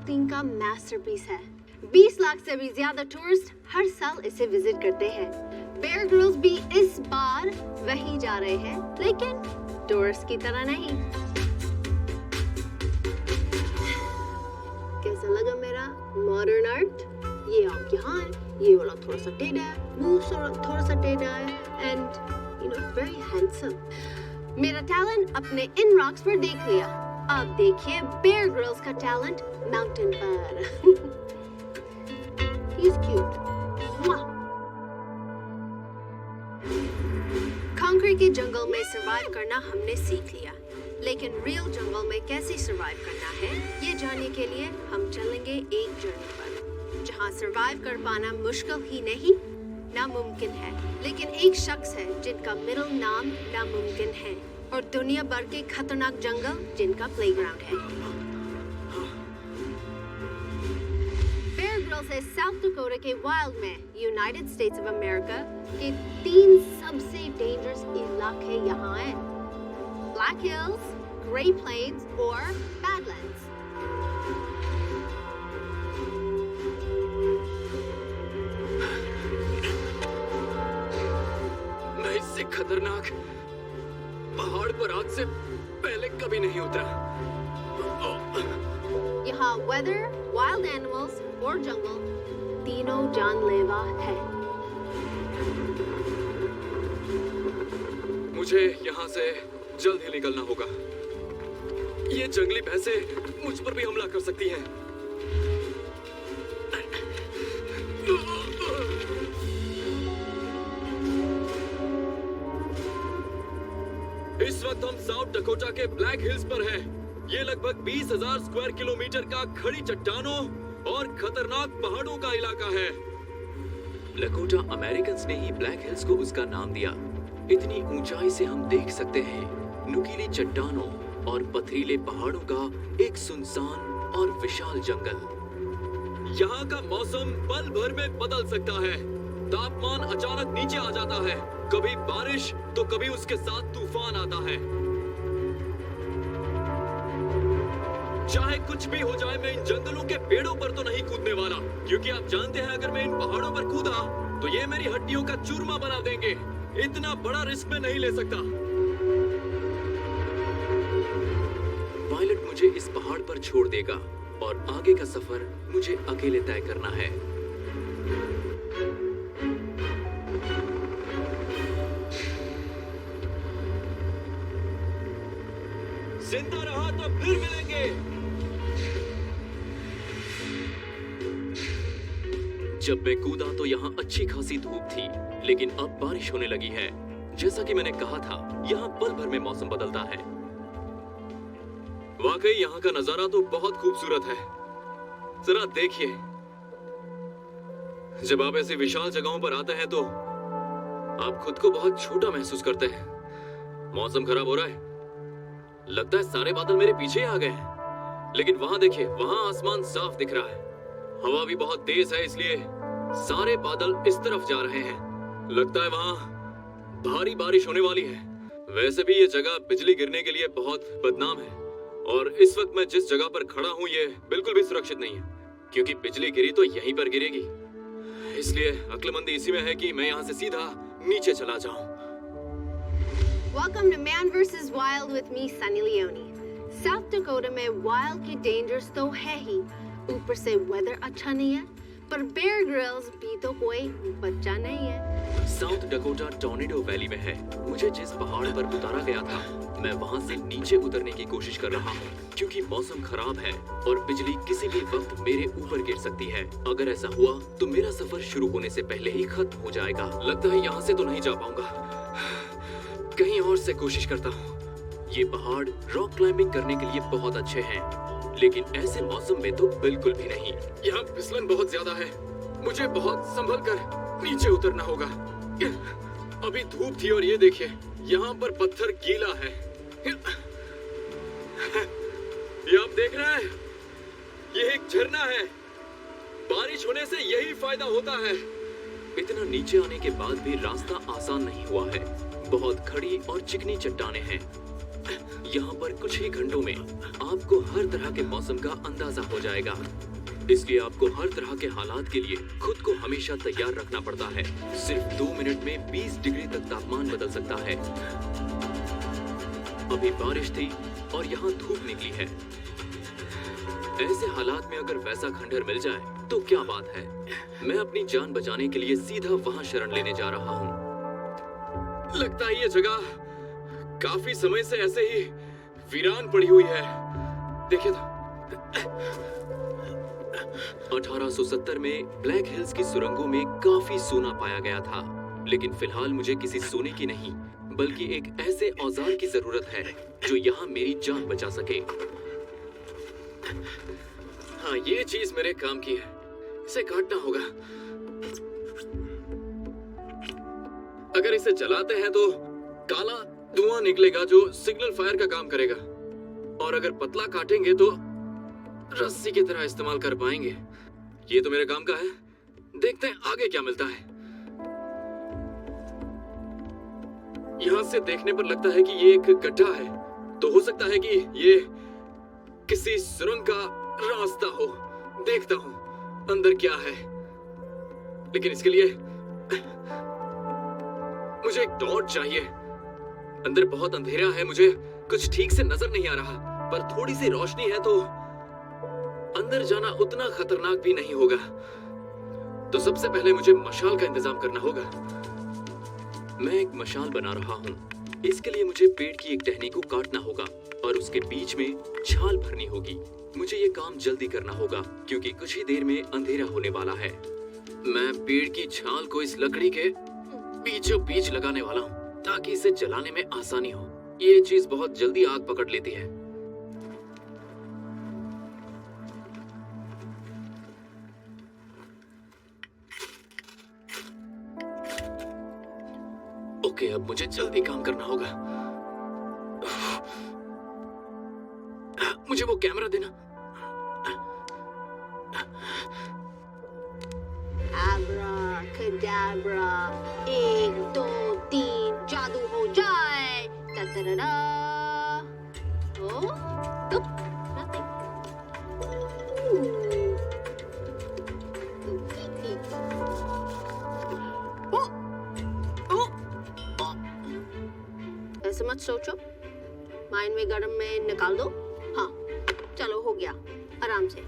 Shooting का masterpiece है। 20 लाख से भी ज्यादा टूरिस्ट हर साल इसे विजिट करते हैं। बेयर ग्रिल्स भी इस बार वहीं जा रहे हैं, लेकिन टूरिस्ट की तरह नहीं। कैसा लगा मेरा मॉडर्न आर्ट? ये आप यहाँ है, ये वाला थोड़ा सा टेढ़ा है, वो थोड़ा सा टेढ़ा है, and you know very handsome. मेरा टैलेंट अपने इन रॉक्स पर देख लिया, अब देखिए बेयर ग्रिल्स का टैलेंट माउंटेन पर। He is cute. कंक्रीट के जंगल में सरवाइव करना हमने सीख लिया, लेकिन रियल जंगल में कैसे सरवाइव करना है ये जानने के लिए हम चलेंगे एक जर्नी पर, जहाँ सरवाइव कर पाना मुश्किल ही नहीं नामुमकिन है। लेकिन एक शख्स है जिनका मिडिल नाम नामुमकिन है, और दुनिया भर के खतरनाक जंगल जिनका प्लेग्राउंड है। बेयर ग्रिल्स है साउथ डकोटा के वाइल्ड में यूनाइटेड स्टेट्स ऑफ अमेरिका के 3 सबसे डेंजरस इलाके यहाँ हैं: ब्लैक हिल्स, ग्रे प्लेन्स और बैडलैंड्स। मैं इससे खतरनाक पहाड़ पर आज से पहले कभी नहीं उतरा। यहाँ वेदर, वाइल्ड एनिमल्स और जंगल तीनों जानलेवा है। मुझे यहाँ से जल्द ही निकलना होगा। ये जंगली भैंसें मुझ पर भी हमला कर सकती हैं। इस वक्त हम साउथ डकोटा के ब्लैक हिल्स पर हैं। ये लगभग 20,000 स्क्वायर किलोमीटर का खड़ी चट्टानों और खतरनाक पहाड़ों का इलाका है। लकोटा अमेरिकन्स ने ही ब्लैक हिल्स को उसका नाम दिया। इतनी ऊंचाई से हम देख सकते हैं नुकीली चट्टानों और पथरीले पहाड़ों का एक सुनसान और विशाल जंगल। यहाँ का मौसम पल भर में बदल सकता है। तापमान अचानक नीचे आ जाता है, कभी बारिश तो कभी उसके साथ तूफान आता है। चाहे कुछ भी हो जाए, मैं इन जंगलों के पेड़ों पर तो नहीं कूदने वाला, क्योंकि आप जानते हैं अगर मैं इन पहाड़ों पर कूदा तो ये मेरी हड्डियों का चूरमा बना देंगे। इतना बड़ा रिस्क मैं नहीं ले सकता। पायलट मुझे इस पहाड़ पर छोड़ देगा और आगे का सफर मुझे अकेले तय करना है। जिंदा रहा तो फिर मिलेंगे। जब मैं कूदा तो यहाँ अच्छी खासी धूप थी, लेकिन अब बारिश होने लगी है। जैसा कि मैंने कहा था, यहाँ पल भर में मौसम बदलता है। वाकई यहाँ का नजारा तो बहुत खूबसूरत है। जरा देखिए, जब आप ऐसी विशाल जगहों पर आते हैं तो आप खुद को बहुत छोटा महसूस करते हैं। मौसम खराब हो रहा है, लगता है सारे बादल मेरे पीछे आ गए हैं। लेकिन वहां देखिए, वहां आसमान साफ दिख रहा है। हवा भी बहुत तेज है, इसलिए सारे बादल इस तरफ जा रहे हैं। लगता है वहां भारी बारिश होने वाली है। वैसे भी ये जगह बिजली गिरने के लिए बहुत बदनाम है, और इस वक्त मैं जिस जगह पर खड़ा हूँ ये बिल्कुल भी सुरक्षित नहीं है, क्योंकि बिजली गिरी तो यहीं पर गिरेगी। इसलिए अक्लमंदी इसी में है कि मैं यहाँ से सीधा नीचे चला जाऊं। Welcome to Man vs. Wild with me, Sunny Leone. South Dakota में wild की dangers तो है ही, ऊपर से weather अच्छा नहीं है, पर Bear Grylls भी तो कोई बच्चा नहीं है। साउथ डकोटा टॉर्नेडो वैली में है। मुझे जिस पहाड़ पर उतारा गया था, मैं वहां से नीचे उतरने की कोशिश कर रहा हूँ, क्योंकि मौसम खराब है और बिजली किसी भी वक्त मेरे ऊपर गिर सकती है। अगर ऐसा हुआ तो मेरा सफर शुरू होने से पहले ही खत्म हो जाएगा। लगता है यहाँ से तो नहीं जा पाऊंगा, कहीं और से कोशिश करता हूँ। ये पहाड़ रॉक क्लाइंबिंग करने के लिए बहुत अच्छे हैं, लेकिन ऐसे मौसम में तो बिल्कुल भी नहीं। यहाँ फिसलन बहुत ज्यादा है, मुझे बहुत संभल कर नीचे उतरना होगा। अभी धूप थी और ये देखिए, यहाँ पर पत्थर गीला है। ये आप देख रहे हैं, ये एक झरना है। बारिश होने से यही फायदा होता है। इतना नीचे आने के बाद भी रास्ता आसान नहीं हुआ है। बहुत खड़ी और चिकनी चट्टानें हैं। यहाँ पर कुछ ही घंटों में आपको हर तरह के मौसम का अंदाजा हो जाएगा। इसलिए आपको हर तरह के हालात के लिए खुद को हमेशा तैयार रखना पड़ता है। सिर्फ 2 मिनट में 20 डिग्री तक तापमान बदल सकता है। अभी बारिश थी और यहाँ धूप निकली है। ऐसे हालात में अगर वैसा खंडहर मिल जाए तो क्या बात है। मैं अपनी जान बचाने के लिए सीधा वहां शरण लेने जा रहा हूँ। लगता है ये जगह काफी समय से ऐसे ही वीरान पड़ी हुई है। देखिए तो 1870 में ब्लैक हिल्स की सुरंगों में काफी सोना पाया गया था, लेकिन फिलहाल मुझे किसी सोने की नहीं बल्कि एक ऐसे औजार की जरूरत है जो यहाँ मेरी जान बचा सके। हाँ, ये चीज मेरे काम की है। इसे काटना होगा। अगर इसे जलाते हैं तो काला धुआं निकलेगा जो सिग्नल फायर का काम करेगा, और अगर पतला काटेंगे तो रस्सी की तरह इस्तेमाल कर पाएंगे। ये तो मेरे काम का है। देखते हैं आगे क्या मिलता है। यहां से देखने पर लगता है कि ये एक गड्ढा है, तो हो सकता है कि ये किसी सुरंग का रास्ता हो। देखता हूं अंदर क्या है, लेकिन इसके लिए मुझे एक टॉर्च चाहिए। अंदर बहुत अंधेरा है, मुझे कुछ ठीक से नजर नहीं आ रहा, पर थोड़ी सी रोशनी है तो अंदर जाना उतना खतरनाक भी नहीं होगा। तो सबसे पहले मुझे मशाल का इंतजाम करना होगा। मैं एक मशाल बना रहा हूँ। इसके लिए मुझे पेड़ की एक टहनी को काटना होगा और उसके बीच में छाल भरनी होगी। मुझे ये काम जल्दी करना होगा क्योंकि कुछ ही देर में अंधेरा होने वाला है। मैं पेड़ की छाल को इस लकड़ी के बीचों बीच लगाने वाला हूँ ताकि इसे जलाने में आसानी हो। ये चीज बहुत जल्दी आग पकड़ लेती है। ओके, अब मुझे जल्दी काम करना होगा। मुझे वो कैमरा देना। Abracadabra, 1 2 3 जादू हो जाए। Ta-da-da-da. Oh, nope, nothing. Oh, oh, oh. ऐसे मत सोचो, माइंड में गर्म में निकाल दो। हाँ, चलो हो गया, आराम से।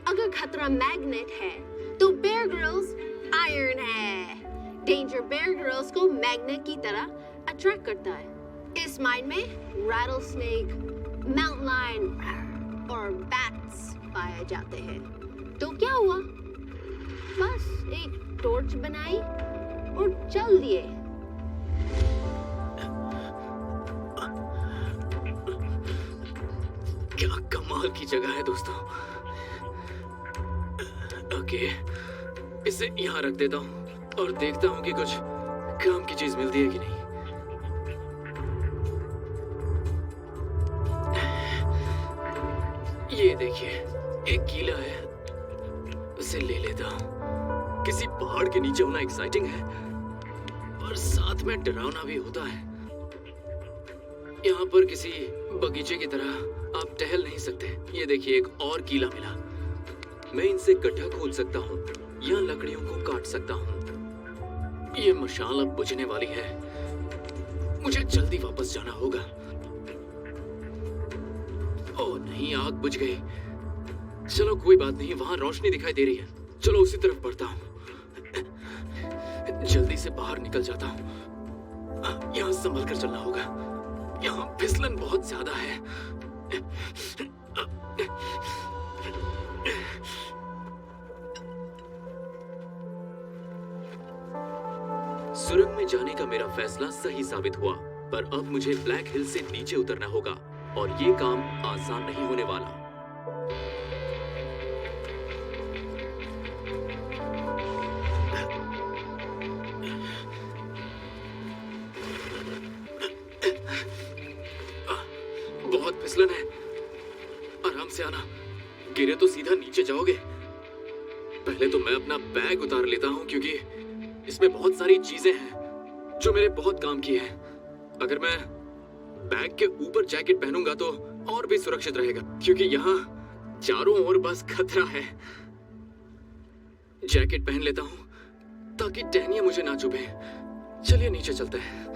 अगर खतरा मैग्नेट है तो बेयर ग्रिल्स आयरन है। डेंजर बेयर ग्रिल्स को मैग्नेट की तरह अट्रैक्ट करता है। इस माइन में रैटल स्नेक, माउंटेन लायन और बैट्स पाए जाते हैं। तो क्या हुआ, बस एक टॉर्च बनाई और चल दिए। क्या कमाल की जगह है दोस्तों। ओके, इसे यहाँ रख देता हूँ और देखता हूँ कि कुछ काम की चीज मिलती है कि नहीं। ये देखिए, एक कीला है, उसे ले लेता हूँ। किसी पहाड़ के नीचे होना एक्साइटिंग है और साथ में डरावना भी होता है। यहाँ पर किसी बगीचे की तरह आप टहल नहीं सकते। ये देखिए, एक और कीला मिला। मैं इनसे गड्ढा खोद सकता हूँ या लकड़ियों को काट सकता हूँ। ये मशाल अब बुझने वाली है, मुझे जल्दी वापस जाना होगा। ओह नहीं, आग बुझ गई। चलो कोई बात नहीं, वहां रोशनी दिखाई दे रही है। चलो उसी तरफ बढ़ता हूँ। जल्दी से बाहर निकल जाता हूँ। यहाँ संभल कर चलना होगा, यहाँ फिसलन बहुत ज्यादा है। सुरंग में जाने का मेरा फैसला सही साबित हुआ, पर अब मुझे ब्लैक हिल से नीचे उतरना होगा और ये काम आसान नहीं होने वाला। बहुत फिसलन है, आराम से आना, गिरे तो सीधा नीचे जाओगे। पहले तो मैं अपना बैग उतार लेता हूँ क्योंकि इसमें बहुत सारी चीजें हैं जो मेरे बहुत काम की हैं। अगर मैं बैग के ऊपर जैकेट पहनूंगा तो और भी सुरक्षित रहेगा, क्योंकि यहाँ चारों ओर बस खतरा है। जैकेट पहन लेता हूँ ताकि टहनियां मुझे ना चुभे। चलिए नीचे चलते हैं।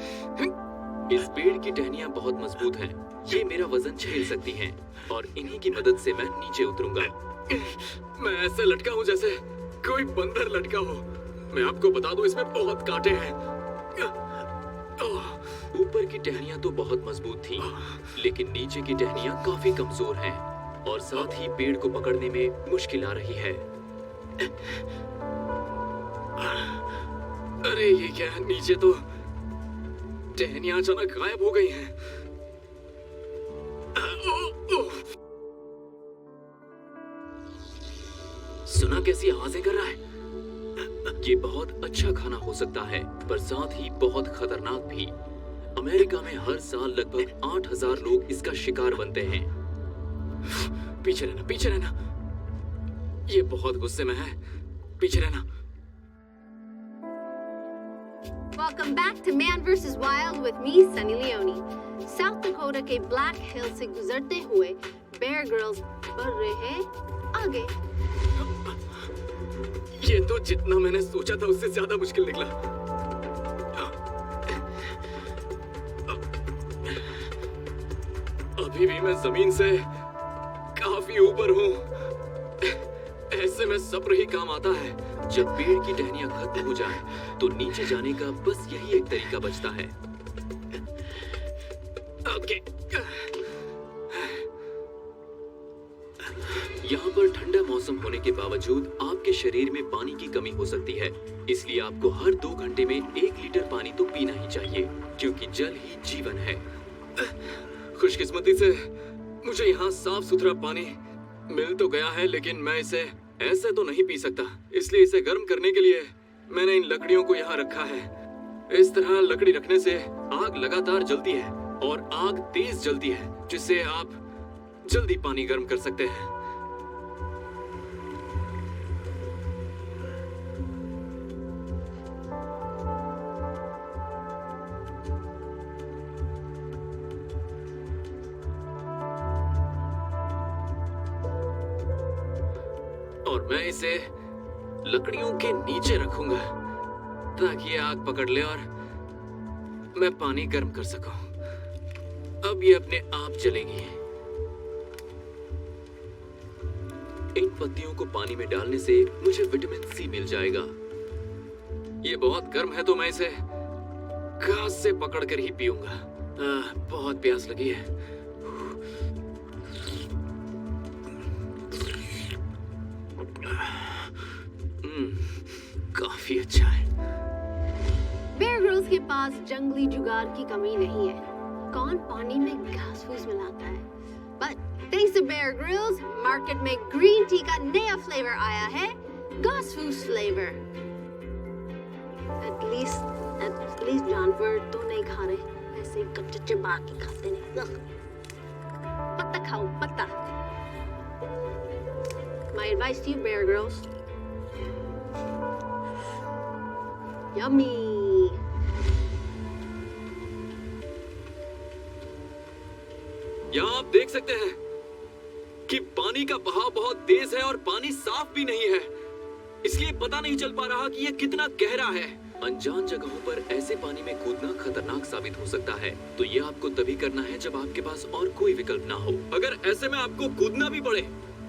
इस पेड़ की टहनियां बहुत मजबूत हैं। ये मेरा वजन झेल सकती हैं और इन्हीं की मदद से मैं नीचे उतरूंगा। मैं ऐसे लटका हूँ जैसे कोई बंदर लटका हो। मैं आपको बता दूं, इसमें बहुत कांटे हैं। ऊपर की टहनियां तो बहुत मजबूत थीं, लेकिन नीचे की टहनियां काफी कमजोर हैं और साथ ही पेड़ को पकड़ने में मुश्किल आ रही है। अरे ये क्या है? नीचे तो टहनियां अचानक गायब हो गई हैं। सुना कैसी आवाजें कर रहा है? ये बहुत अच्छा खाना हो सकता है, पर साथ ही बहुत खतरनाक भी। अमेरिका में हर साल लगभग 8,000 लोग इसका शिकार बनते हैं। पीछे रहना, पीछे रहना। ये बहुत गुस्से में है। पीछे रहना। Welcome back to Man vs. Wild with me, Sunny Leone. South Dakota के Black Hills से गुजरते हुए Bear Grylls बढ़ रहे हैं आगे। ये तो जितना मैंने सोचा था उससे ज्यादा मुश्किल निकला। अभी भी मैं जमीन से काफी ऊपर हूँ। ऐसे में सब्र ही काम आता है। जब पेड़ की टहनियां खत्म हो जाए तो नीचे जाने का बस यही एक तरीका बचता है। ओके। यहाँ पर ठंडा मौसम होने के बावजूद आपके शरीर में पानी की कमी हो सकती है, इसलिए आपको हर 2 घंटे में 1 लीटर पानी तो पीना ही चाहिए, क्योंकि जल ही जीवन है। खुशकिस्मती से मुझे यहाँ साफ सुथरा पानी मिल तो गया है, लेकिन मैं इसे ऐसे तो नहीं पी सकता। इसलिए इसे गर्म करने के लिए मैंने इन लकड़ियों को यहाँ रखा है। इस तरह लकड़ी रखने से आग लगातार जलती है और आग तेज जलती है, जिससे आप जल्दी पानी गर्म कर सकते हैं। और मैं इसे लकड़ियों के नीचे रखूंगा ताकि ये आग पकड़ ले और मैं पानी गर्म कर सकूं। अब ये अपने आप जलेगी। इन पत्तियों को पानी में डालने से मुझे विटामिन सी मिल जाएगा। ये बहुत गर्म है तो मैं इसे घास से पकड़ कर ही पीऊंगा। बहुत प्यास लगी है। काफी अच्छा है। Bear Grylls के पास जंगली जुगाड़ की कमी नहीं है। कौन पानी में घास फूस मिलाता है? But thanks to Bear Grylls, market में ग्रीन टी का नया फ्लेवर आया है, घास फूस फ्लेवर। At least जानवर तो नहीं खा रहे, ऐसे कच्चे चबा के खाते नहीं। पत्ता खाओ, पत्ता। My advice to you, Bear Grylls. Yummy. यहाँ आप देख सकते हैं कि पानी का बहाव बहुत तेज है और पानी साफ भी नहीं है, इसलिए पता नहीं चल पा रहा कि यह कितना गहरा है। अनजान जगहों पर ऐसे पानी में कूदना खतरनाक साबित हो सकता है, तो ये आपको तभी करना है जब आपके पास और कोई विकल्प ना हो। अगर ऐसे में आपको कूदना भी पड़े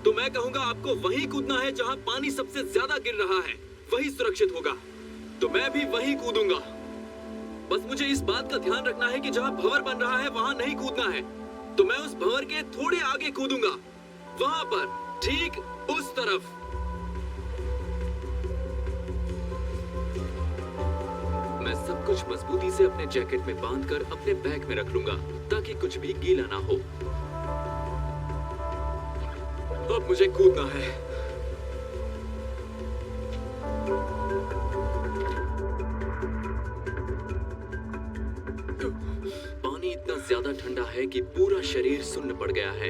तो मैं कहूँगा आपको वहीं कूदना है जहाँ पानी सबसे ज्यादा गिर रहा है, वही सुरक्षित होगा। तो मैं भी वहीं कूदूंगा। बस मुझे इस बात का ध्यान रखना है कि जहाँ भंवर बन रहा है वहाँ नहीं कूदना है। तो मैं उस भंवर के थोड़े आगे कूदूंगा, वहाँ पर, ठीक उस तरफ। मैं सब कुछ मजबूती से अपने जैकेट में बांधकर अपने बैग में रख लूंगा ताकि कुछ भी गीला ना हो। अब मुझे कूदना है। पानी इतना ज्यादा ठंडा है कि पूरा शरीर सुन्न पड़ गया है।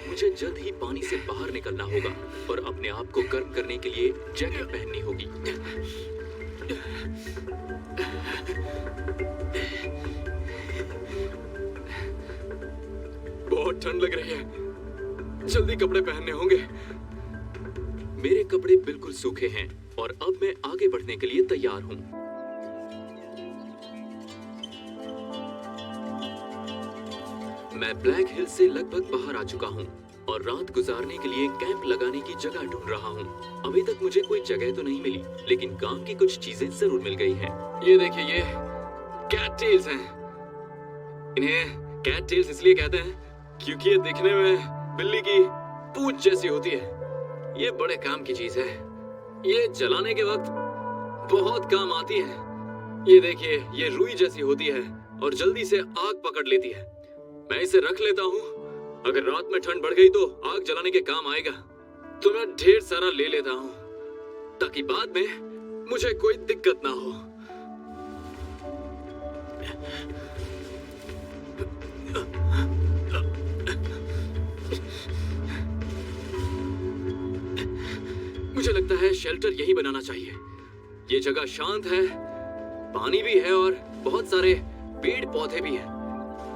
मुझे जल्द ही पानी से बाहर निकलना होगा और अपने आप को गर्म करने के लिए जैकेट पहननी होगी। ठंड लग रही है। जल्दी कपड़े पहनने होंगे। मेरे कपड़े बिल्कुल सूखे हैं और अब मैं आगे बढ़ने के लिए तैयार हूँ। मैं ब्लैक हिल से लगभग बाहर आ चुका हूँ और रात गुजारने के लिए कैंप लगाने की जगह ढूंढ रहा हूँ। अभी तक मुझे कोई जगह तो नहीं मिली, लेकिन काम की कुछ चीजें जरूर मिल गई हैं। ये देखिए, ये कैट टेल्स हैं। इन्हें कैट टेल्स इसलिए कहते हैं क्योंकि ये दिखने में बिल्ली की पूंछ जैसी होती है। ये बड़े काम की चीज है। ये जलाने के वक्त बहुत काम आती है। ये देखिए, ये रुई जैसी होती है और जल्दी से आग पकड़ लेती है। मैं इसे रख लेता हूँ। अगर रात में ठंड बढ़ गई तो आग जलाने के काम आएगा। तो मैं ढेर सारा ले लेता हूँ ताकि बाद में मुझे कोई दिक्कत ना हो। मुझे लगता है शेल्टर यही बनाना चाहिए। ये जगह शांत है, पानी भी है और बहुत सारे पेड़ पौधे भी हैं।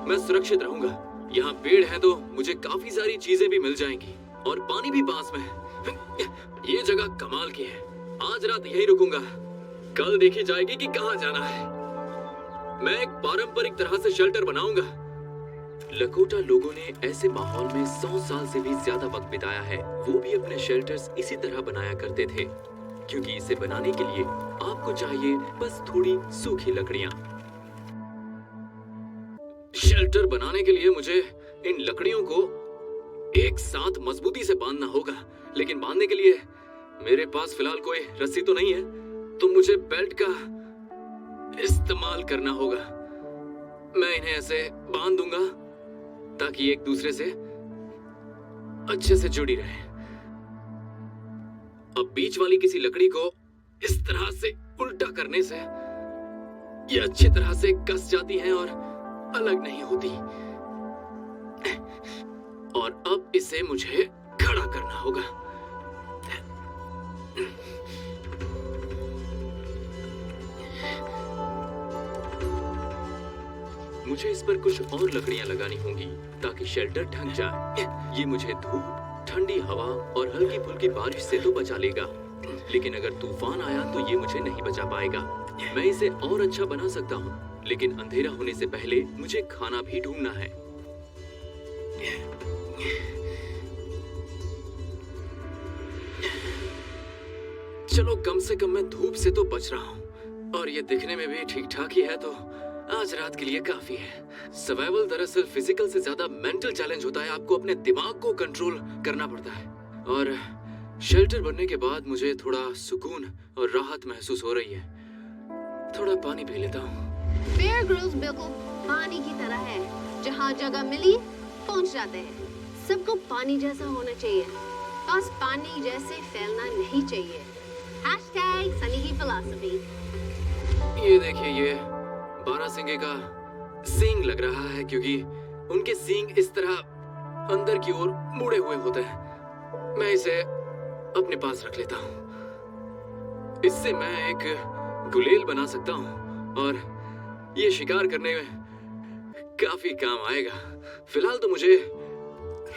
मैं सुरक्षित रहूंगा। यहाँ पेड़ हैं तो मुझे काफी सारी चीजें भी मिल जाएंगी और पानी भी पास में है। ये जगह कमाल की है। आज रात यही रुकूंगा। कल देखी जाएगी कि कहाँ जाना है। मैं एक पारंपरिक तरह से शेल्टर बनाऊंगा। लकोटा लोगों ने ऐसे माहौल में 100 साल से भी ज्यादा वक्त बिताया है। वो भी अपने शेल्टर्स इसी तरह बनाया करते थे, क्योंकि इसे बनाने के लिए आपको चाहिए बस थोड़ी सूखी लकड़ियां। शेल्टर बनाने के लिए मुझे इन लकड़ियों को एक साथ मजबूती से बांधना होगा, लेकिन बांधने के लिए मेरे पास फिलहाल कोई रस्सी तो नहीं है, तो मुझे बेल्ट का इस्तेमाल करना होगा। मैं इन्हें ऐसे बांध दूंगा ताकि एक दूसरे से अच्छे से जुड़ी रहे। अब बीच वाली किसी लकड़ी को इस तरह से उल्टा करने से ये अच्छी तरह से कस जाती हैं और अलग नहीं होती। और अब इसे मुझे खड़ा करना होगा। मुझे इस पर कुछ और लकड़ियां लगानी होंगी ताकि शेल्टर ढक जाए। ये मुझे धूप, ठंडी हवा और हल्की फुल्की बारिश से तो बचा लेगा, लेकिन अगर तूफान आया तो ये मुझे नहीं बचा पाएगा। मैं इसे और अच्छा बना सकता हूँ, लेकिन अंधेरा होने से पहले मुझे खाना भी ढूंढना है। चलो, कम से कम मैं धूप से तो बच रहा हूँ और ये दिखने में भी ठीक ठाक ही है, तो आज रात के लिए काफी है। सर्वाइवल दरअसल फिजिकल से ज्यादा मेंटल चैलेंज होता है। आपको अपने दिमाग को कंट्रोल करना पड़ता है। और शेल्टर बनने के बाद मुझे थोड़ा सुकून और राहत महसूस हो रही है। थोड़ा पानी पी लेता हूँ। बेयर ग्रिल्स बिल्कुल पानी की तरह है। जहाँ जगह मिली पहुँच जाते हैं। सबको पानी जैसा होना चाहिए, बस पानी जैसे फैलना नहीं चाहिए। सनी की फिलॉसफी। ये देखिए, ये बारहसिंगे का सींग लग रहा है क्योंकि उनके सींग इस तरह अंदर की ओर मुड़े हुए होते हैं। मैं इसे अपने पास रख लेता हूँ। इससे मैं एक गुलेल बना सकता हूँ और ये शिकार करने में काफी काम आएगा। फिलहाल तो मुझे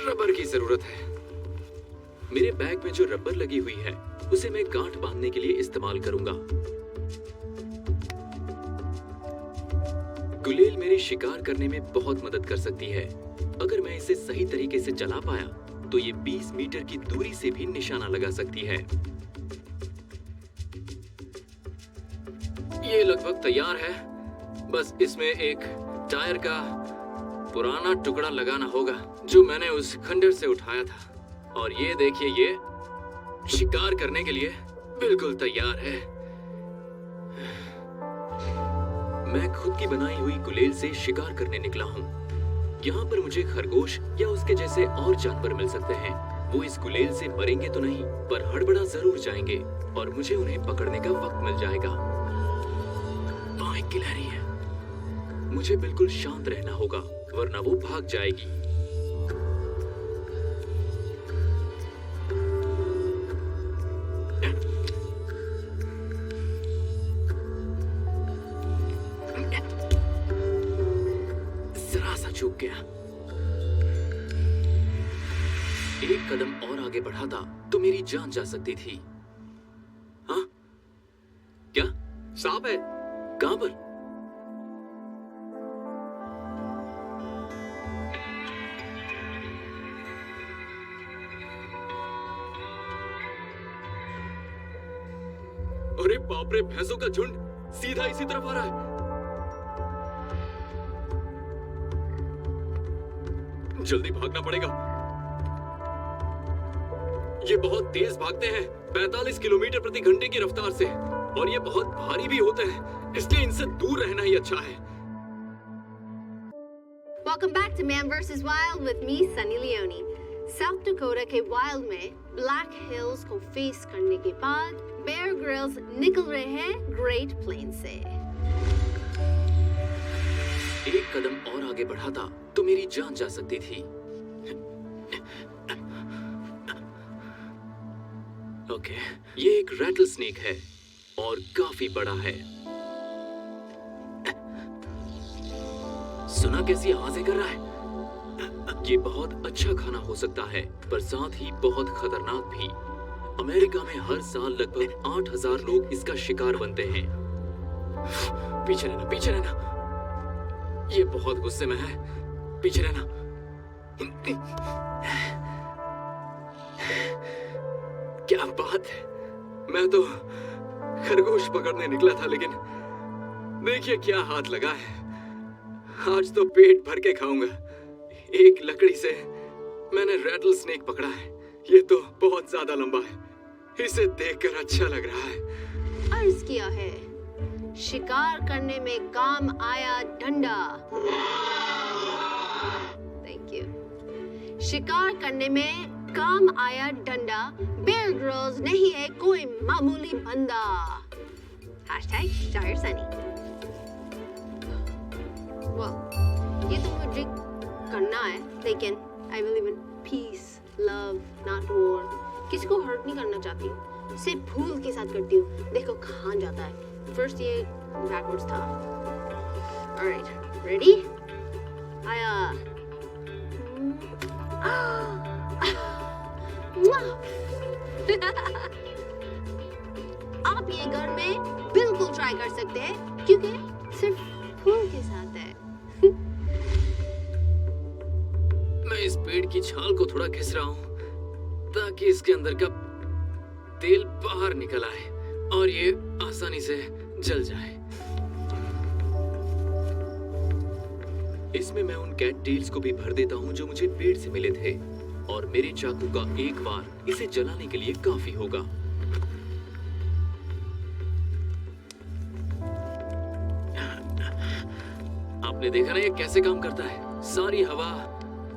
रबर की जरूरत है। मेरे बैग में जो रबर लगी हुई है उसे मैं गांठ बांधने के लिए इस्तेमाल करूंगा। गुलेल मेरी शिकार करने में बहुत मदद कर सकती है। अगर मैं इसे सही तरीके से चला पाया तो ये 20 मीटर की दूरी से भी निशाना लगा सकती है। ये लगभग तैयार है। बस इसमें एक टायर का पुराना टुकड़ा लगाना होगा जो मैंने उस खंडर से उठाया था। और ये देखिए, ये शिकार करने के लिए बिल्कुल तैयार है। मैं खुद की बनाई हुई गुलेल से शिकार करने निकला हूँ। यहाँ पर मुझे खरगोश या उसके जैसे और जानवर मिल सकते हैं। वो इस गुलेल से मरेंगे तो नहीं, पर हड़बड़ा जरूर जाएंगे और मुझे उन्हें पकड़ने का वक्त मिल जाएगा। बाएं गिलहरी है। मुझे बिल्कुल शांत रहना होगा, वरना वो भाग जाएगी। जरा सा चूक गया। एक कदम और आगे बढ़ाता तो मेरी जान जा सकती थी। हाँ? क्या? सांप है? कहां पर? अरे बाप रे, भैंसों का झुंड सीधा इसी तरफ आ रहा है। जल्दी भागना पड़ेगा। ये बहुत तेज भागते हैं, 45 किलोमीटर प्रति घंटे की रफ्तार से, और ये बहुत भारी भी होते हैं, इसलिए इनसे दूर रहना ही अच्छा है। Welcome back to Man vs. Wild with me, Sunny Leone. South Dakota के वाइल्ड में ब्लैक हिल्स को फेस करने के बाद बेयर ग्रिल्स निकल रहे हैं ग्रेट प्लेन से। एक कदम और आगे बढ़ाता तो मेरी जान जा सकती थी। ओके, ये एक रैटल स्नेक है और काफी बड़ा है। सुना कैसी आवाजें कर रहा है? ये बहुत अच्छा खाना हो सकता है, पर साथ ही बहुत खतरनाक भी। अमेरिका में हर साल लगभग 8000 लोग इसका शिकार बनते हैं। पीछे रहना, पीछे रहना। ये बहुत गुस्से में है, पीछे रहना। क्या बात है, मैं तो खरगोश पकड़ने निकला था, लेकिन देखिए क्या हाथ लगा है। आज तो पेट भर के खाऊंगा। एक लकड़ी से मैंने रैटल स्नेक पकड़ा है। ये तो बहुत ज्यादा लंबा है, इसे देखकर अच्छा लग रहा है। अर्ज किया है, शिकार करने में काम आया डंडा। Thank you. शिकार करने में काम आया डंडा, बेयर ग्रिल्स नहीं है कोई मामूली बंदा। #StarSunny। ये तो मुझे करना है, लेकिन I believe in peace, love, not war. किसी को हर्ट नहीं करना चाहती हूँ, सिर्फ फूल के साथ करती हूँ। देखो कहाँ जाता है। फर्स्ट ये बैकवर्ड्स था। Alright, ready? आया। आप ये घर में बिल्कुल ट्राई कर सकते हैं, क्योंकि सिर्फ फूल के साथ है। मैं इस पेड़ की छाल को थोड़ा घिस रहा हूँ ताकि इसके अंदर का तेल बाहर निकल आए और ये आसानी से जल जाए। इसमें मैं उन कैट टेल्स को भी भर देता हूँ जो मुझे पेड़ से मिले थे, और मेरे चाकू का एक बार इसे जलाने के लिए काफी होगा। आपने देखा ना ये कैसे काम करता है? सारी हवा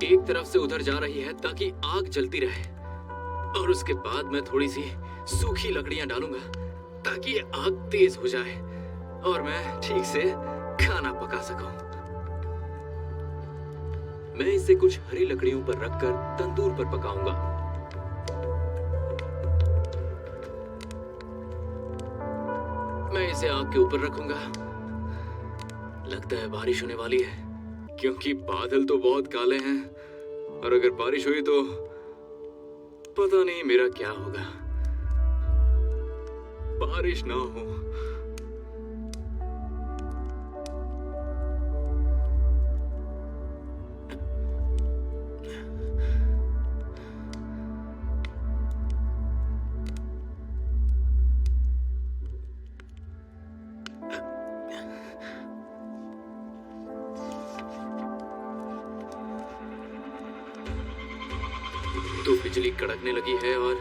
एक तरफ से उधर जा रही है ताकि आग जलती रहे, और उसके बाद मैं थोड़ी सी सूखी लकड़ियां डालूंगा ताकि ये आग तेज हो जाए और मैं ठीक से खाना पका सकूं। मैं इसे कुछ हरी लकड़ियों पर रखकर तंदूर पर पकाऊंगा। मैं इसे आग के ऊपर रखूंगा। लगता है बारिश होने वाली है, क्योंकि बादल तो बहुत काले हैं, और अगर बारिश हुई तो पता नहीं मेरा क्या होगा। बारिश ना हो। तो बिजली कड़कने लगी है और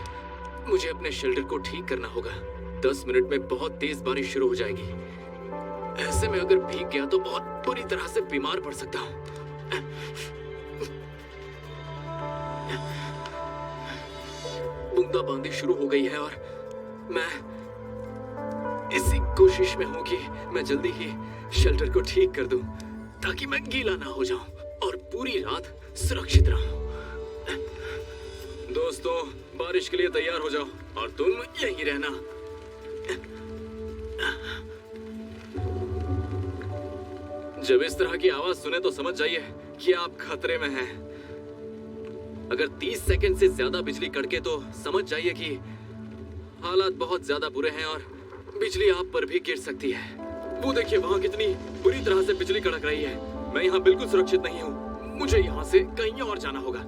मुझे अपने शेल्टर को ठीक करना होगा। 10 मिनट में बहुत तेज बारिश शुरू हो जाएगी। ऐसे में अगर भीग गया तो बहुत बुरी तरह से बीमार पड़ सकता हूँ। बूंदाबांदी शुरू हो गई है और मैं इसी कोशिश में हूँ कि मैं जल्दी ही शेल्टर को ठीक कर दूं ताकि मैं गीला ना हो जाऊं और पूरी रात सुरक्षित रहूं। दोस्तों, बारिश के लिए तैयार हो जाओ और तुम यहीं रहना। जब इस तरह की आवाज सुने तो समझ जाइए कि आप खतरे में हैं। अगर 30 सेकंड से ज्यादा बिजली कड़के तो समझ जाइए कि हालात बहुत ज्यादा बुरे हैं और बिजली आप पर भी गिर सकती है। वो देखिए वहाँ कितनी बुरी तरह से बिजली कड़क रही है। मैं यहाँ बिल्कुल सुरक्षित नहीं हूँ। मुझे यहाँ से कहीं और जाना होगा।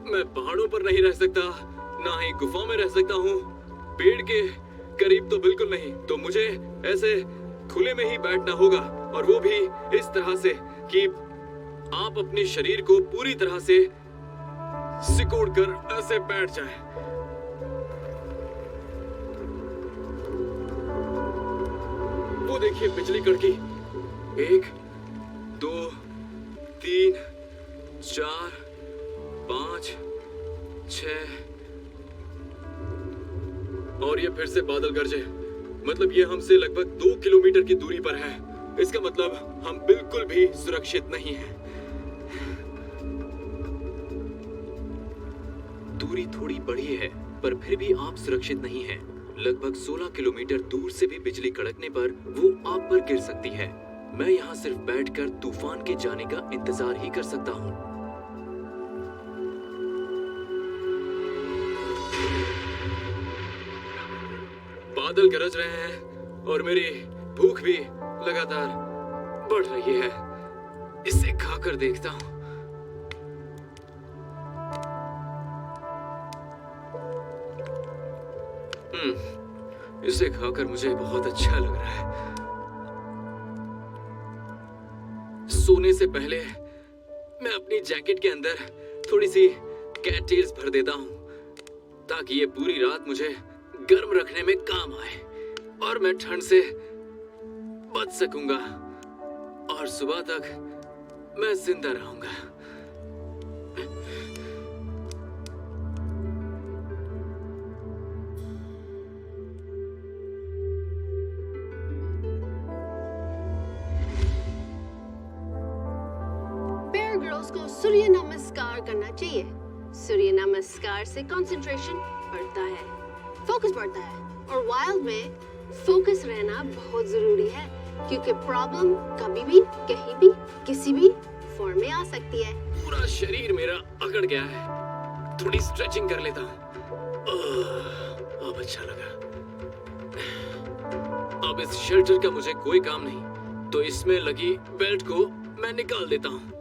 मैं पहाड़ों पर नहीं रह सकता, ना ही गुफाओं में रह सकता हूँ, पेड़ के करीब तो बिल्कुल नहीं। तो मुझे ऐसे खुले में ही बैठना होगा, और वो भी इस तरह से कि आप अपने शरीर को पूरी तरह से सिकोड़ कर ऐसे बैठ जाएं। वो देखिए बिजली कड़की। 1 2 3 4 5 6 और ये फिर से बादल गरजे। मतलब ये हमसे लगभग 2 किलोमीटर की दूरी पर है। इसका मतलब हम बिल्कुल भी सुरक्षित नहीं हैं। दूरी थोड़ी बड़ी है, पर फिर भी आप सुरक्षित नहीं हैं। लगभग 16 किलोमीटर दूर से भी बिजली कड़कने पर वो आप पर गिर सकती है। मैं यहाँ सिर्फ बैठकर तूफान के जाने का इंतजार ही कर सकता हूँ। बादल गरज रहे हैं और मेरी भूख भी लगातार बढ़ रही है। इसे खाकर देखता हूँ। इसे खाकर मुझे बहुत अच्छा लग रहा है। सोने से पहले मैं अपनी जैकेट के अंदर थोड़ी सी कैट टेल्स भर देता हूँ, ताकि ये पूरी रात मुझे गर्म रखने में काम आए और मैं ठंड से बच सकूंगा और सुबह तक मैं जिंदा रहूंगा। बेयर ग्रिल्स को सूर्य नमस्कार करना चाहिए। सूर्य नमस्कार से कंसंट्रेशन बढ़ता है, फोकस बढ़ता है, और वाइल्ड में फोकस रहना बहुत जरूरी है, क्योंकि प्रॉब्लम कभी भी कहीं भी किसी भी फॉर्म में आ सकती है। पूरा शरीर मेरा अकड़ गया है। थोड़ी स्ट्रेचिंग कर लेता हूँ। अब अच्छा लगा। अब इस शेल्टर का मुझे कोई काम नहीं, तो इसमें लगी बेल्ट को मैं निकाल देता हूँ।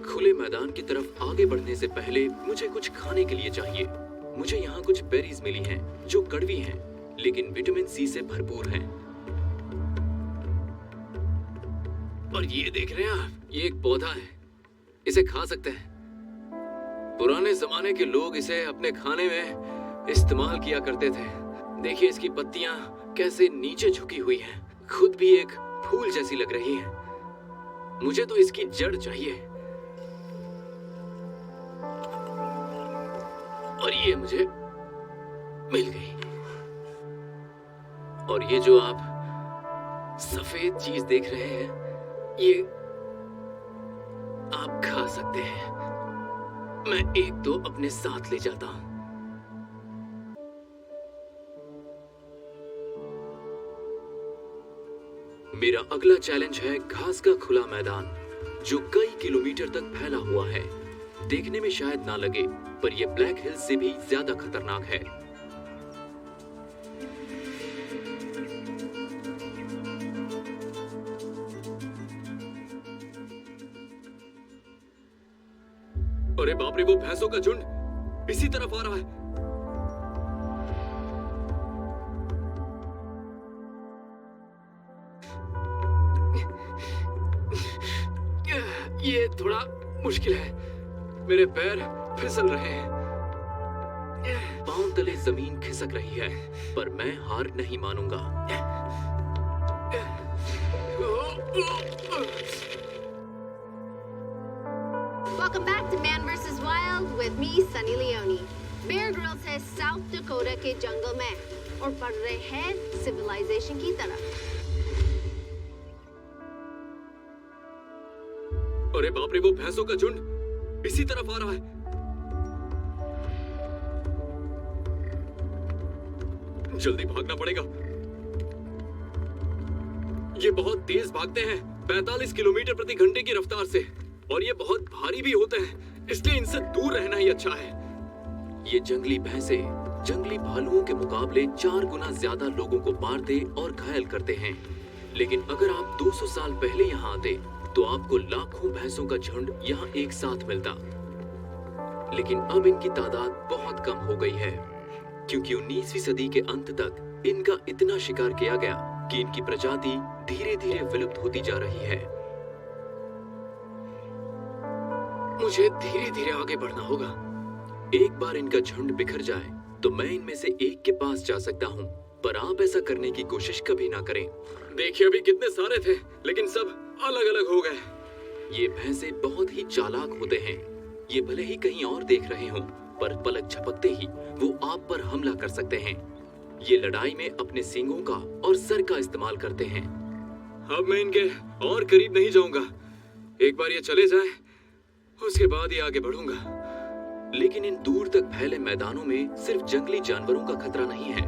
खुले मैदान की तरफ आगे बढ़ने से पहले मुझे कुछ खाने के लिए चाहिए। मुझे यहाँ कुछ बेरीज मिली हैं, जो कड़वी हैं, लेकिन विटामिन सी से भरपूर हैं। और ये देख रहे हैं आप, ये एक पौधा है, इसे खा सकते हैं। पुराने जमाने के लोग इसे अपने खाने में इस्तेमाल किया करते थे। देखिए इसकी पत्तियां कैसे नीचे झुकी हुई हैं, खुद भी एक फूल जैसी लग रही है। मुझे तो इसकी जड़ चाहिए, और ये मुझे मिल गई। और ये जो आप सफेद चीज देख रहे हैं, ये आप खा सकते हैं। मैं एक दो अपने साथ ले जाता हूं। मेरा अगला चैलेंज है घास का खुला मैदान, जो कई किलोमीटर तक फैला हुआ है। देखने में शायद ना लगे, पर यह ब्लैक हिल्स से भी ज्यादा खतरनाक है। अरे बाप रे, वो भैंसों का झुंड इसी तरफ आ रहा है। ये थोड़ा मुश्किल है, मेरे पैर फिसल रहे हैं। पांव तले जमीन खिसक रही है, पर मैं हार नहीं मानूंगा। Welcome back to Man vs. Wild with me, Sunny Leone. Bear Grylls है साउथ डकोटा के जंगल में और बढ़ रहे हैं सिविलाइजेशन की तरफ। अरे बाप रे, वो भैंसों का झुंड इसी तरफ आ रहा है। जल्दी भागना पड़ेगा। ये बहुत तेज भागते हैं, 45 किलोमीटर प्रति घंटे की रफ्तार से, और ये बहुत भारी भी होते हैं, इसलिए इनसे दूर रहना ही अच्छा है। ये जंगली भैंसें जंगली भालुओं के मुकाबले 4 गुना ज्यादा लोगों को मारते और घायल करते हैं। लेकिन अगर आप 200 साल पहले यहाँ आते तो आपको लाखों भैंसों का झुंड यहाँ एक साथ मिलता। लेकिन अब इनकी तादाद बहुत कम हो गई है, क्योंकि 19वीं सदी के अंत तक इनका इतना शिकार किया गया कि इनकी प्रजाति धीरे धीरे विलुप्त होती जा रही है। मुझे धीरे धीरे आगे बढ़ना होगा। एक बार इनका झुंड बिखर जाए तो मैं इनमें से एक के पास जा सकता हूँ, पर आप ऐसा करने की कोशिश कभी ना करें। देखिए, अभी कितने सारे थे, लेकिन सब अलग अलग हो गए। ये भैंसे बहुत ही चालाक होते हैं। ये भले ही कहीं और देख रहे हों, पर पलक झपकते ही वो आप पर हमला कर सकते हैं। ये लड़ाई में अपने सींगों का और सर का इस्तेमाल करते हैं। अब मैं इनके और करीब नहीं जाऊंगा। एक बार ये चले जाए, उसके बाद ही आगे बढ़ूंगा। लेकिन इन दूर तक फैले मैदानों में सिर्फ जंगली जानवरों का खतरा नहीं है,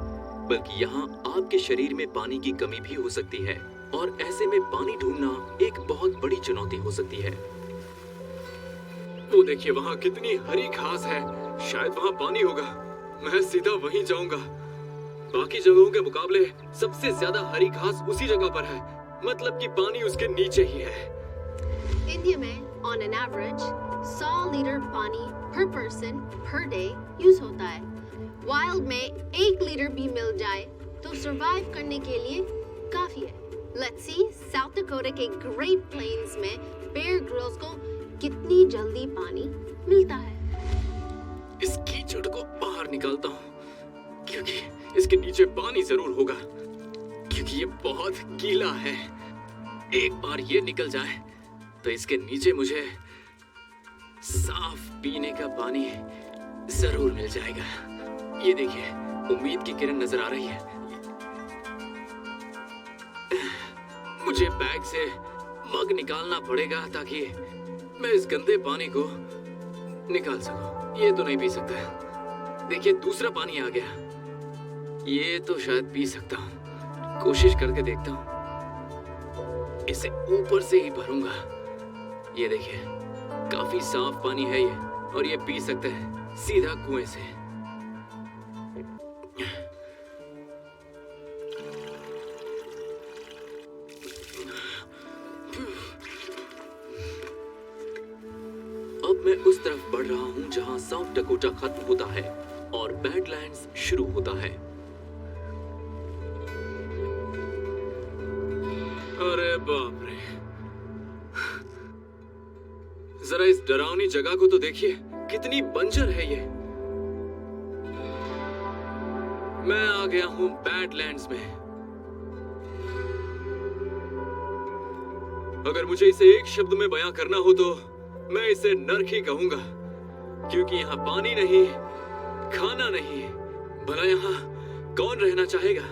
बल्कि यहाँ आपके शरीर में पानी की कमी भी हो सकती है, और ऐसे में पानी ढूंढना एक बहुत बड़ी चुनौती हो सकती है। वो देखिए, वहाँ कितनी हरी घास है, शायद वहाँ पानी होगा। मैं सीधा वहीं जाऊंगा। बाकी जगहों के मुकाबले सबसे ज्यादा हरी घास उसी जगह पर है, मतलब कि पानी उसके नीचे ही है। इंडिया में ऑन एन एवरेज 100 लीटर पानी per person per day use होता है। वाइल्ड में 1 लीटर भी मिल जाए तो सरवाइव करने के लिए काफी है। लेट्स सी साउथ डकोटा के ग्रेट प्लेन्स में बेयर ग्रिल्स को कितनी जल्दी पानी मिलता है। इस कीचड़ को बाहर निकालता हूँ, क्योंकि इसके नीचे पानी जरूर होगा, क्योंकि ये बहुत गीला है। एक बार ये निकल जाए तो इसके नीचे मुझे साफ पीने का पानी जरूर मिल जाएगा। ये देखिए, उम्मीद की किरण नजर आ रही है। मुझे बैग से मग निकालना पड़ेगा ताकि मैं इस गंदे पानी को निकाल सकूं। ये तो नहीं पी सकता। देखिए, दूसरा पानी आ गया। ये तो शायद पी सकता हूँ। कोशिश करके देखता हूँ। इसे ऊपर से ही भरूंगा। ये देखिए, काफी साफ पानी है ये, और ये पी सकते हैं सीधा कुएं से। अब मैं उस तरफ बढ़ रहा हूं जहां साउथ डकोटा खत्म होता है और बैडलैंड्स शुरू होता है। अरे बाप रे, जरा इस डरावनी जगह को तो देखिए, कितनी बंजर है ये। मैं आ गया हूं बैडलैंड्स में। अगर मुझे इसे एक शब्द में बयां करना हो तो मैं इसे नर्क ही कहूंगा, क्योंकि यहाँ पानी नहीं, खाना नहीं। भला यहाँ कौन रहना चाहेगा?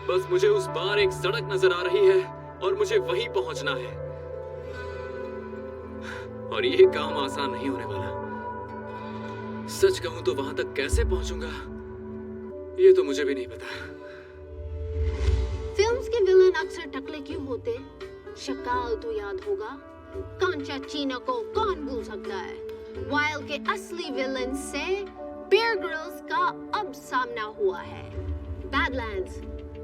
बस मुझे उस पार एक सड़क नजर आ रही है और मुझे वहीं पहुंचना है, और ये काम आसान नहीं होने वाला। सच कहूं तो वहां तक कैसे पहुंचूंगा, ये तो मुझे भी नहीं पता। फिल्म्स के विलन अक्सर टकले क्यों होते? शक्ल तो याद होगा, कंचाचिनो को कौन भूल सकता है? वाइल्ड के असली विलन से बेयर ग्रिल्स का अब सामना हुआ है। बैडलैंड्स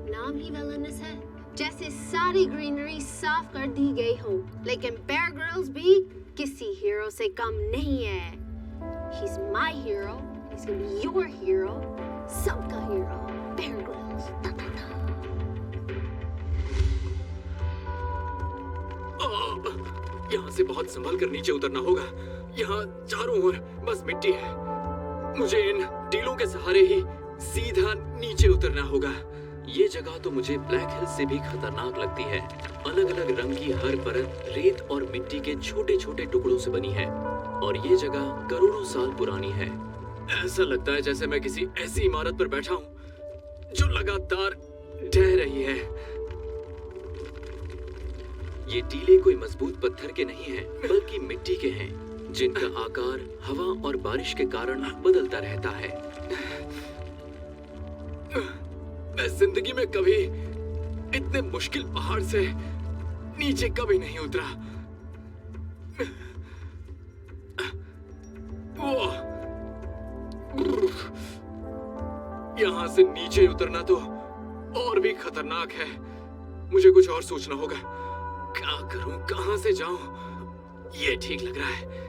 नाम ही विलनस है, जैसे सारी ग्रीनरी साफ कर दी गई हो। लेकिन बेयर ग्रिल्स भी किसी हीरो से कम नहीं है। He's my hero, he's gonna be your hero, सबका हीरो, बेयर ग्रिल्स। यहाँ से बहुत संभल कर नीचे उतरना होगा। यहाँ चारों ओर बस मिट्टी है। मुझे इन टीलों के सहारे ही सीधा नीचे उतरना होगा। ये जगह तो मुझे ब्लैक हिल से भी खतरनाक लगती है। अलग अलग रंग की हर परत रेत और मिट्टी के छोटे छोटे टुकड़ों से बनी है, और ये जगह करोड़ों साल पुरानी है। ऐसा लगता है जैसे मैं किसी ऐसी इमारत पर बैठा हूँ जो लगातार ढह रही है। ये टीले कोई मजबूत पत्थर के नहीं हैं, बल्कि मिट्टी के हैं, जिनका आकार हवा और बारिश के कारण बदलता रहता है। मैं जिंदगी में कभी इतने मुश्किल पहाड़ से नीचे कभी नहीं उतरा। यहाँ से नीचे उतरना तो और भी खतरनाक है। मुझे कुछ और सोचना होगा। क्या करूं, कहां से जाऊं? ये ठीक लग रहा है।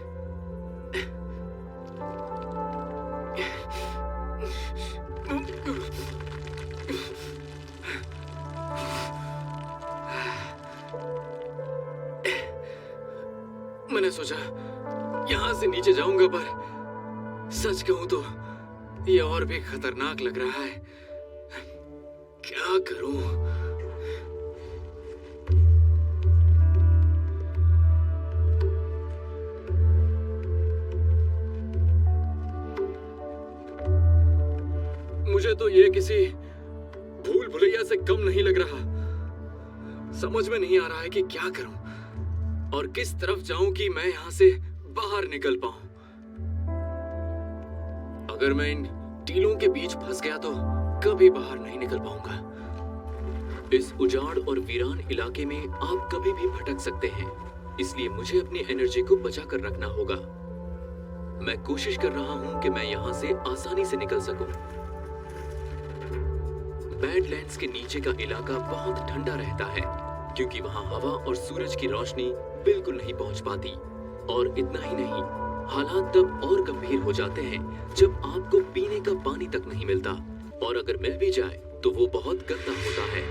मैंने सोचा यहां से नीचे जाऊंगा, पर सच कहूं तो ये और भी खतरनाक लग रहा है। क्या करूं? मुझे तो ये किसी भूल भुलैया से कम नहीं लग रहा। समझ में नहीं आ रहा है कि क्या करूं और किस तरफ जाऊं कि मैं यहां से बाहर निकल पाऊं। अगर मैं इन टीलों के बीच फंस गया तो कभी बाहर नहीं निकल पाऊंगा। इस उजाड़ और वीरान इलाके में आप कभी भी भटक सकते हैं, इसलिए मुझे अपनी एनर्जी को बचा कर रखना होगा। मैं कोशिश कर रहा हूं कि मैं यहां से आसानी से निकल सकूं। बैडलैंड्स के नीचे का इलाका बहुत ठंडा रहता है क्योंकि वहां हवा और सूरज की रोशनी बिल्कुल नहीं पहुंच पाती। और इतना ही नहीं, हालात तब और गंभीर हो जाते हैं जब आपको पीने का पानी तक नहीं मिलता, और अगर मिल भी जाए तो वो बहुत गंदा होता है।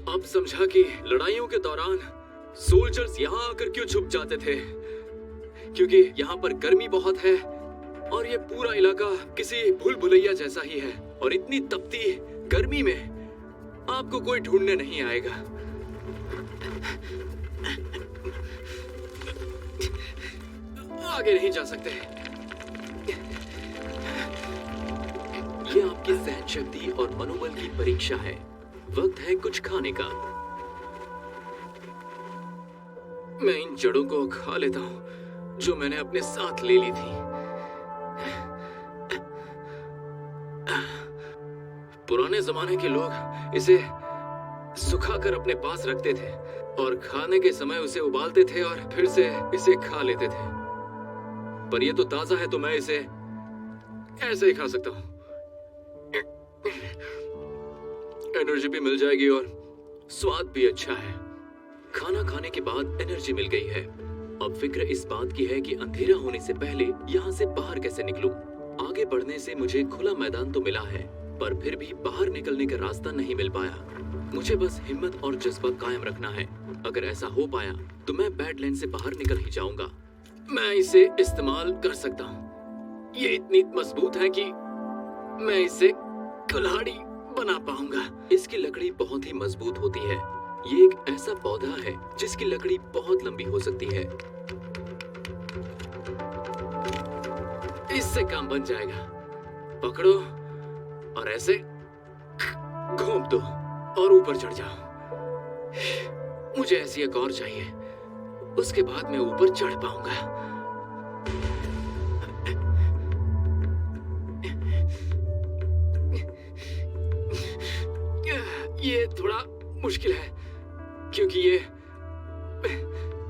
अब समझा कि लड़ाइयों के दौरान सोल्जर्स यहाँ आकर क्यों छुप जाते थे, क्योंकि यहाँ पर गर्मी बहुत है और ये पूरा इलाका किसी भूल भुलैया जैसा ही है। और इतनी तपती गर्मी में आपको कोई ढूंढने नहीं आएगा। आगे नहीं जा सकते। ये आपकी सहन शक्ति और मनोबल की परीक्षा है। वक्त है कुछ खाने का। मैं इन जड़ों को खा लेता हूं जो मैंने अपने साथ ले ली थी। पुराने जमाने के लोग इसे सुखाकर अपने पास रखते थे और खाने के समय उसे उबालते थे और फिर से इसे खा लेते थे। पर ये तो ताजा है तो मैं इसे ऐसे ही खा सकता हूं। एनर्जी भी मिल जाएगी और स्वाद भी अच्छा है। खाना खाने के बाद एनर्जी मिल गई है। अब फिक्र इस बात की है कि अंधेरा होने से पहले यहाँ से बाहर कैसे निकलूं। आगे बढ़ने से मुझे खुला मैदान तो मिला है, पर फिर भी बाहर निकलने का रास्ता नहीं मिल पाया। मुझे बस हिम्मत और जज्बा कायम रखना है। अगर ऐसा हो पाया तो मैं बैडलैंड से बाहर निकल ही जाऊंगा। मैं इसे इस्तेमाल कर सकता हूँ। ये इतनी मजबूत है कि मैं इसे कुल्हाड़ी बना पाऊंगा। इसकी लकड़ी बहुत ही मजबूत होती है। ये एक ऐसा पौधा है जिसकी लकड़ी बहुत लंबी हो सकती है। इससे काम बन जाएगा। पकड़ो और ऐसे घूम दो और ऊपर चढ़ जाओ। मुझे ऐसी एक और चाहिए, उसके बाद मैं ऊपर चढ़ पाऊंगा। ये थोड़ा मुश्किल है क्योंकि ये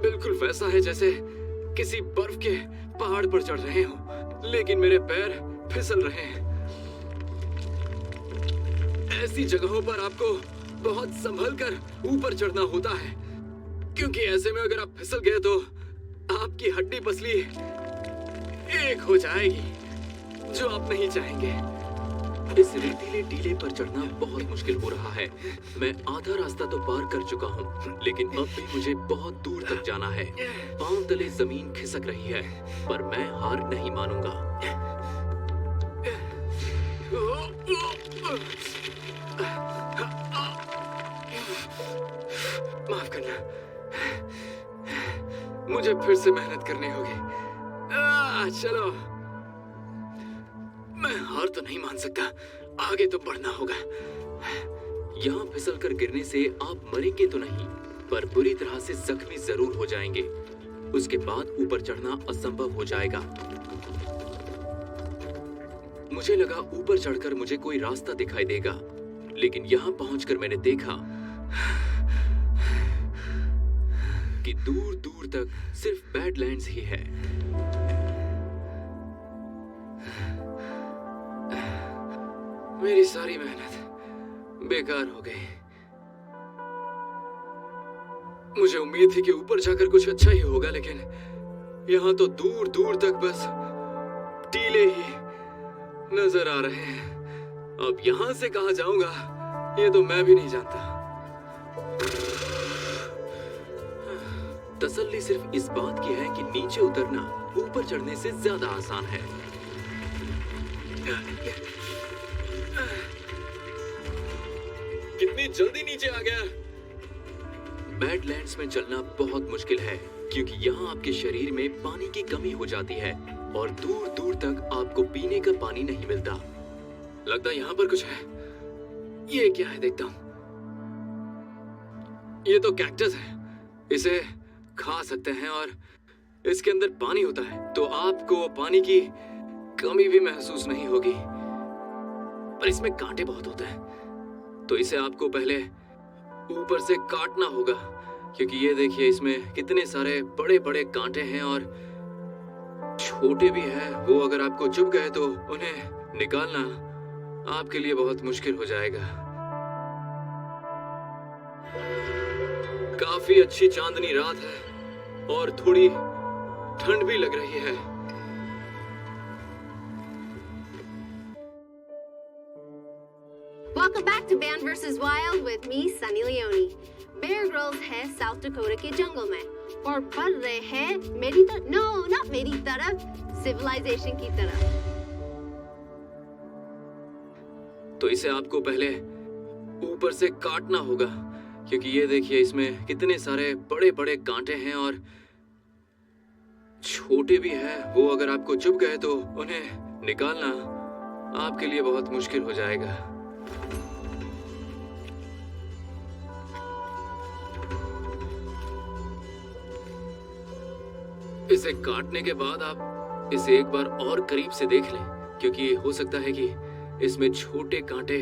बिल्कुल वैसा है जैसे किसी बर्फ के पहाड़ पर चढ़ रहे हो, लेकिन मेरे पैर फिसल रहे हैं। ऐसी जगहों पर आपको बहुत संभल कर ऊपर चढ़ना होता है, क्योंकि ऐसे में अगर आप फिसल गए तो आपकी हड्डी पसली एक हो जाएगी, जो आप नहीं चाहेंगे। इस रेतीले टीले पर चढ़ना बहुत मुश्किल हो रहा है। मैं आधा रास्ता तो पार कर चुका हूँ, लेकिन अब भी मुझे बहुत दूर तक जाना है। पांव तले जमीन खिसक रही है, पर मैं हार नहीं मानूंगा। माफ करना, मुझे फिर से मेहनत करनी होगी। चलो, मैं हार तो नहीं मान सकता, आगे तो बढ़ना होगा। यहाँ फिसल कर गिरने से आप मरेंगे तो नहीं, पर बुरी तरह से जख्मी जरूर हो जाएंगे। उसके बाद ऊपर चढ़ना असंभव हो जाएगा। मुझे लगा ऊपर चढ़कर मुझे कोई रास्ता दिखाई देगा, लेकिन यहाँ पहुंचकर मैंने देखा कि दूर दूर तक सिर्फ बैडलैंड्स ही है। मेरी सारी मेहनत बेकार हो गई। मुझे उम्मीद थी कि ऊपर जाकर कुछ अच्छा ही होगा, लेकिन यहाँ तो दूर दूर तक बस टीले ही नजर आ रहे हैं। अब यहाँ से कहाँ जाऊंगा ये तो मैं भी नहीं जानता। तसल्ली सिर्फ इस बात की है कि नीचे उतरना ऊपर चढ़ने से ज्यादा आसान है। कितनी जल्दी नीचे आ गया। बैडलैंड्स में चलना बहुत मुश्किल है क्योंकि यहाँ आपके शरीर में पानी की कमी हो जाती है और दूर दूर तक आपको पीने का पानी नहीं मिलता। लगता है यहाँ पर कुछ है। ये क्या है देखता हूँ। ये तो कैक्टस है, इसे खा सकते हैं और इसके अंदर पानी होता है तो आपको पानी की कमी भी महसूस नहीं होगी। पर इसमें कांटे बहुत होते हैं तो इसे आपको पहले ऊपर से काटना होगा, क्योंकि ये देखिए इसमें कितने सारे बड़े बड़े कांटे हैं और छोटे भी हैं। वो अगर आपको चुभ गए तो उन्हें निकालना आपके लिए बहुत मुश्किल हो जाएगा। काफी अच्छी चांदनी रात है और थोड़ी ठंड भी लग रही है। Welcome back to Man vs. Wild with me, Sunny Leone. Bear Grylls है साउथ डकोटा के जंगल में और बढ़ रहे हैं मेरी तरफ, no, not मेरी तरफ, सिविलाइजेशन की तरफ। तो इसे आपको पहले ऊपर से काटना होगा, क्योंकि ये देखिए इसमें कितने सारे बड़े बड़े कांटे हैं और छोटे भी हैं। वो अगर आपको चुभ गए तो उन्हें निकालना आपके लिए बहुत मुश्किल हो जाएगा। इसे काटने के बाद आप इसे एक बार और करीब से देख लें, क्योंकि हो सकता है कि इसमें छोटे कांटे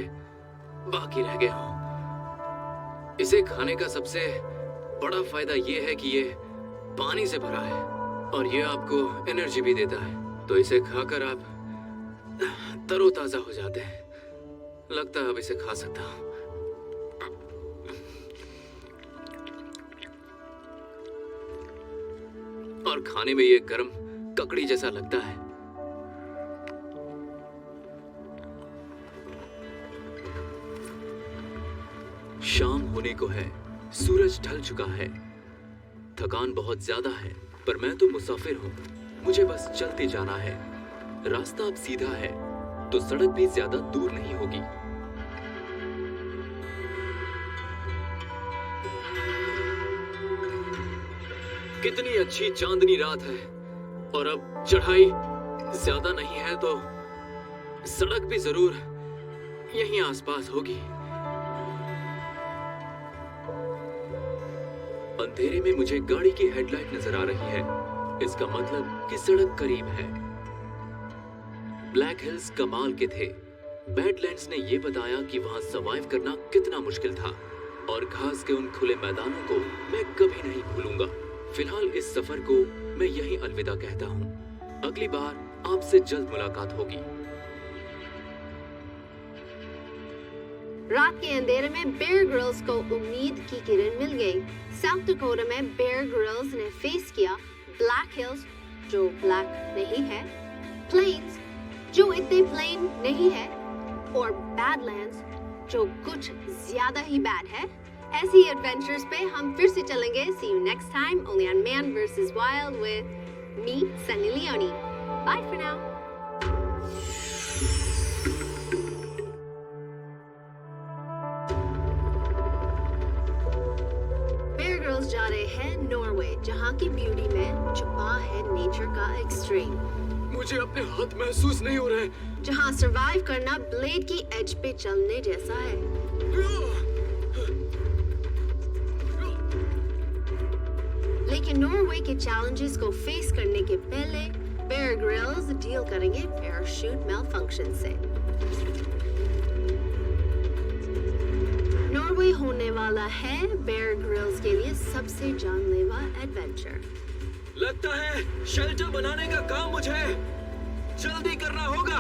बाकी रह गए हों। इसे खाने का सबसे बड़ा फायदा ये है कि ये पानी से भरा है और ये आपको एनर्जी भी देता है। तो इसे खाकर आप तरोताजा हो जाते हैं। लगता है अब इसे खा सकता हूं। और खाने में ये गर्म ककड़ी जैसा लगता है। शाम होने को है, सूरज ढल चुका है। थकान बहुत ज्यादा है, पर मैं तो मुसाफिर हूँ। मुझे बस चलते जाना है। रास्ता अब सीधा है, तो सड़क भी ज्यादा दूर नहीं होगी। कितनी अच्छी चांदनी रात है और अब चढ़ाई ज्यादा नहीं है, तो सड़क भी जरूर यहीं आसपास होगी। अंधेरे में मुझे गाड़ी की हेडलाइट नजर आ रही है। इसका मतलब कि सड़क करीब है। ब्लैक हिल्स कमाल के थे। बैडलैंड्स ने यह बताया कि वहां सर्वाइव करना कितना मुश्किल था और घास के उन खुले मैदानों को मैं कभी नहीं भूलूंगा। फिलहाल इस सफर को मैं यहीं अलविदा कहता हूँ। अगली बार आपसे जल्द मुलाकात होगी। रात के अंधेरे में बेयर ग्रिल्स को उम्मीद की किरण मिल गई। साउथ डकोटा में बेयर ग्रिल्स ने फेस किया ब्लैक हिल्स जो ब्लैक नहीं है, प्लेन्स जो इतने प्लेन नहीं है और बैडलैंड्स जो कुछ ज्यादा ही बैड है। ऐसी एडवेंचर्स पे हम फिर से चलेंगे। See you next time only on Man vs. Wild with me, Sunny Leone. Bye for now. Bear Grylls जा रहे हैं नॉर्वे, जहाँ की ब्यूटी में छुपा है नेचर का एक्सट्रीम। मुझे अपने हाथ महसूस नहीं हो रहे। जहाँ सरवाइव करना ब्लेड की एज पे चलने जैसा है। लेकिन नॉर्वे के चैलेंजेस को फेस करने के पहले बेयर ग्रिल्स डील करेंगे पैराशूट मेलफंक्शन से। नॉर्वे होने वाला है बेयर ग्रिल्स के लिए सबसे जानलेवा एडवेंचर। लगता है शेल्टर बनाने का काम मुझे जल्दी करना होगा।